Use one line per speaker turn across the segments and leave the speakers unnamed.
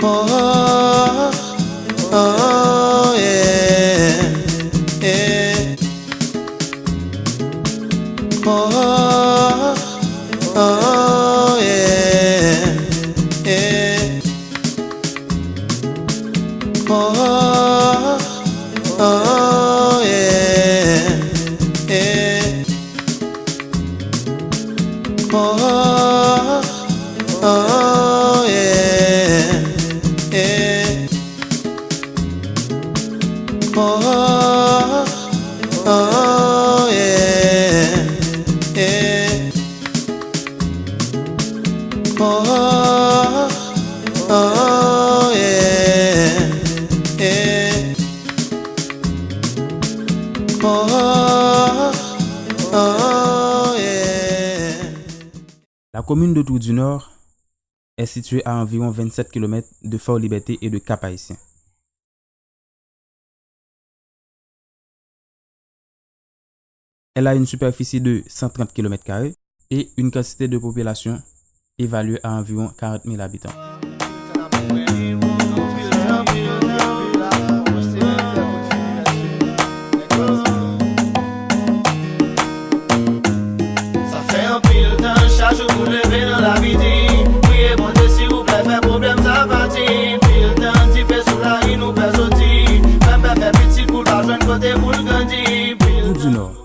Oh, oh, yeah, yeah. Oh, oh, yeah, yeah. Oh, oh, yeah, yeah. Oh, oh, yeah, yeah. Oh, oh, yeah, yeah. Oh, oh, yeah, yeah. Oh, oh, yeah.
La commune de Tours-du-Nord est située à environ 27 km de Fort-Liberté et de Cap-Haïtien. Elle a une superficie de 130 km² et une quantité de population évaluée à environ 40 000 habitants.
Ça fait un pile temps, chaque jour vous levez dans la midi. Priez bon Dieu s'il vous plaît, fait problème ça parti. Pile temps, t'y fait sous la rue, nous pèse au tir. Même fait petit pour l'argent côté pour le grandir.
Tours-du-Nord.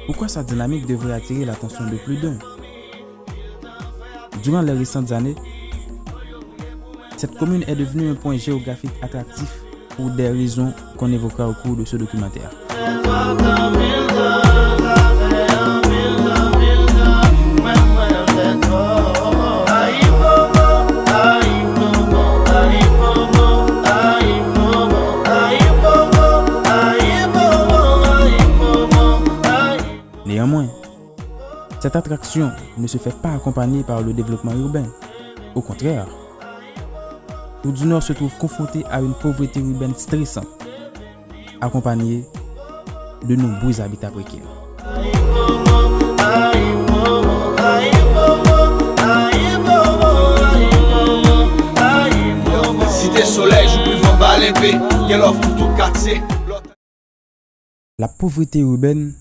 Pourquoi sa dynamique devrait attirer l'attention de plus d'un? Durant les récentes années, cette commune est devenue un point géographique attractif pour des raisons qu'on évoquera au cours de ce documentaire. Néanmoins, cette attraction ne se fait pas accompagner par le développement urbain. Au contraire, Tours-du-Nord se trouve confronté à une pauvreté urbaine stressante, accompagnée de nombreux habitats précaires.
Cité soleil, je peux vendre à l'épée. Quelle offre pour tout casser.
La pauvreté urbaine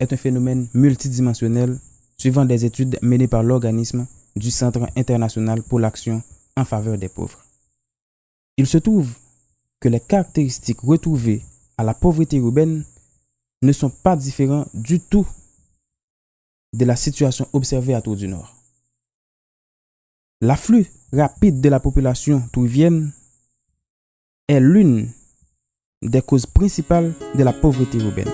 est un phénomène multidimensionnel suivant des études menées par l'organisme du Centre international pour l'action en faveur des pauvres. Il se trouve que les caractéristiques retrouvées à la pauvreté urbaine ne sont pas différentes du tout de la situation observée à Tours-du-Nord. L'afflux rapide de la population touvienne est l'une des causes principales de la pauvreté urbaine.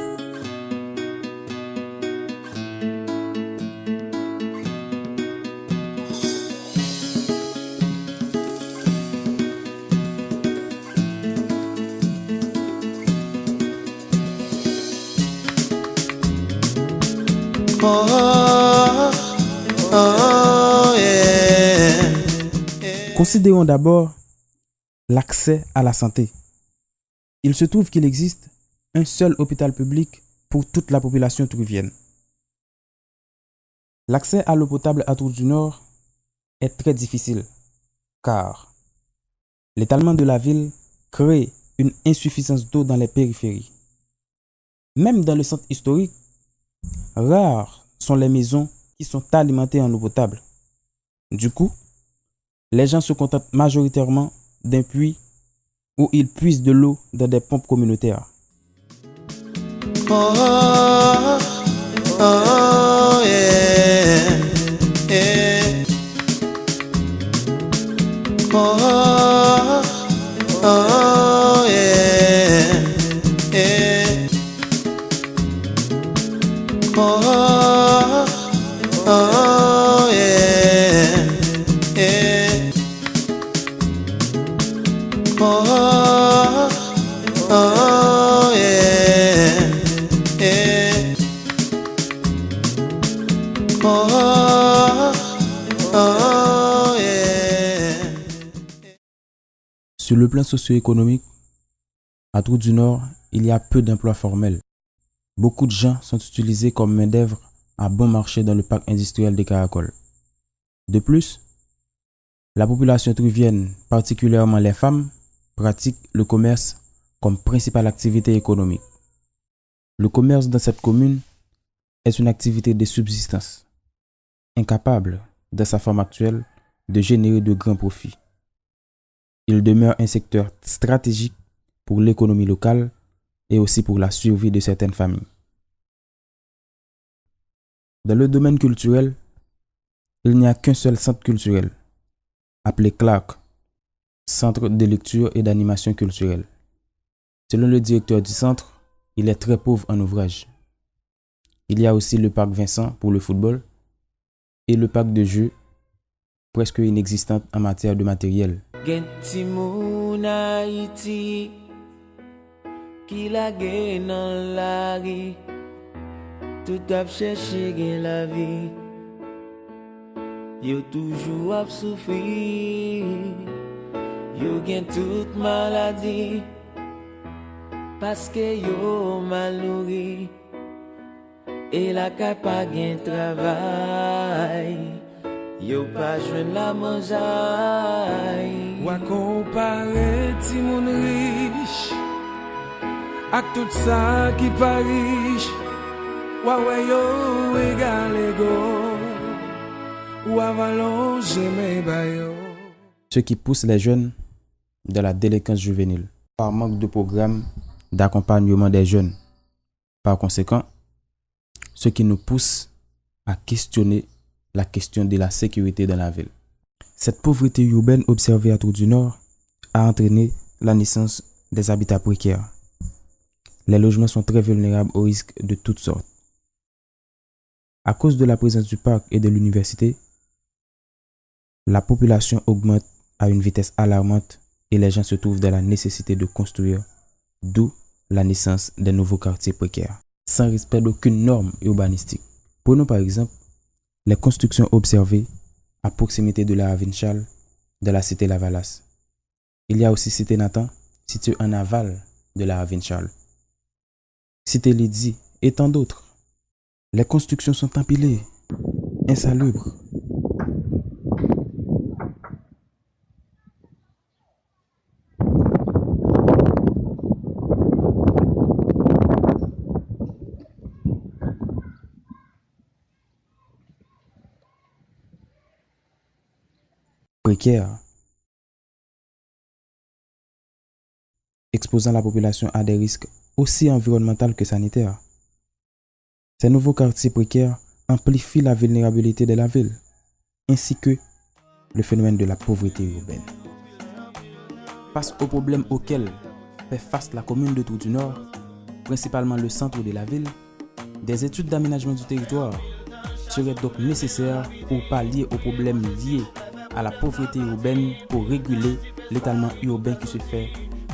Oh, oh, yeah.
Considérons d'abord l'accès à la santé. Il se trouve qu'il existe un seul hôpital public pour toute la population touvienne. L'accès à l'eau potable à Tours-du-Nord est très difficile car l'étalement de la ville crée une insuffisance d'eau dans les périphéries. Même dans le centre historique, rares sont les maisons qui sont alimentées en eau potable. Du coup, les gens se contentent majoritairement d'un puits où ils puisent de l'eau dans des pompes communautaires.
Oh, oh, yeah, yeah. Oh, oh, yeah, yeah. Oh, oh, yeah, yeah. Oh, oh, yeah, yeah. Oh, oh, yeah.
Sur le plan socio-économique, à Tours-du-Nord, il y a peu d'emplois formels. Beaucoup de gens sont utilisés comme main-d'œuvre à bon marché dans le parc industriel des Caracoles. De plus, La population trouvienne, particulièrement les femmes, pratique le commerce comme principale activité économique. Le commerce dans cette commune est une activité de subsistance, incapable, dans sa forme actuelle, de générer de grands profits. Il demeure un secteur stratégique pour l'économie locale et aussi pour la survie de certaines familles. Dans le domaine culturel, il n'y a qu'un seul centre culturel, appelé CLAC, Centre de lecture et d'animation culturelle. Selon le directeur du centre, il est très pauvre en ouvrages. Il y a aussi le parc Vincent pour le football et le parc de jeux presque inexistant en matière de matériel.
Gen ti moun Haïti qui la gen nan la ri, tout ap cherché gen la vie, yo toujou ap soufri, yo gen toute maladie, paske yo mal nourri, et la kay pa gen travay, yo pa jwen la manjay.
Wa kompare ti moun riche ak tout sa ki pa riche, wa we yo egal ego, wa valon jeme bayo.
Ce qui pousse les jeunes de la délinquance juvénile, par manque de programmes d'accompagnement des jeunes. Par conséquent, ce qui nous pousse à questionner la question de la sécurité dans la ville. Cette pauvreté urbaine observée à Trou-du-Nord a entraîné la naissance des habitats précaires. Les logements sont très vulnérables aux risques de toutes sortes. À cause de la présence du parc et de l'université, la population augmente à une vitesse alarmante et les gens se trouvent dans la nécessité de construire, d'où la naissance des nouveaux quartiers précaires, sans respect d'aucune norme urbanistique. Prenons par exemple les constructions observées à proximité de la Ravine Charles, de la cité Lavalas. Il y a aussi cité Nathan, située en aval de la Ravine Charles, cité Lydie et tant d'autres. Les constructions sont empilées, insalubres. Précaires, exposant la population à des risques aussi environnementaux que sanitaires. Ces nouveaux quartiers précaires amplifient la vulnérabilité de la ville, ainsi que le phénomène de la pauvreté urbaine. Face aux problèmes auxquels fait face la commune de Trou-du-Nord, principalement le centre de la ville, des études d'aménagement du territoire seraient donc nécessaires pour pallier aux problèmes liés à la pauvreté urbaine, pour réguler l'étalement urbain qui se fait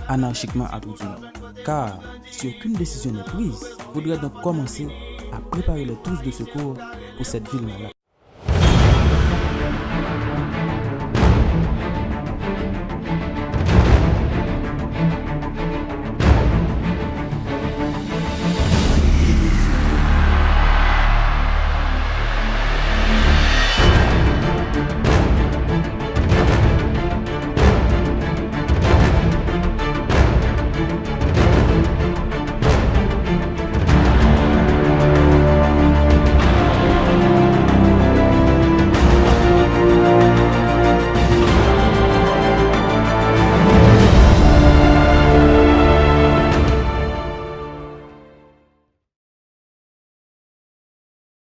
anarchiquement à Trou-du-Nord. Car si aucune décision n'est prise, il faudrait donc commencer à préparer les trousses de secours pour cette ville malade.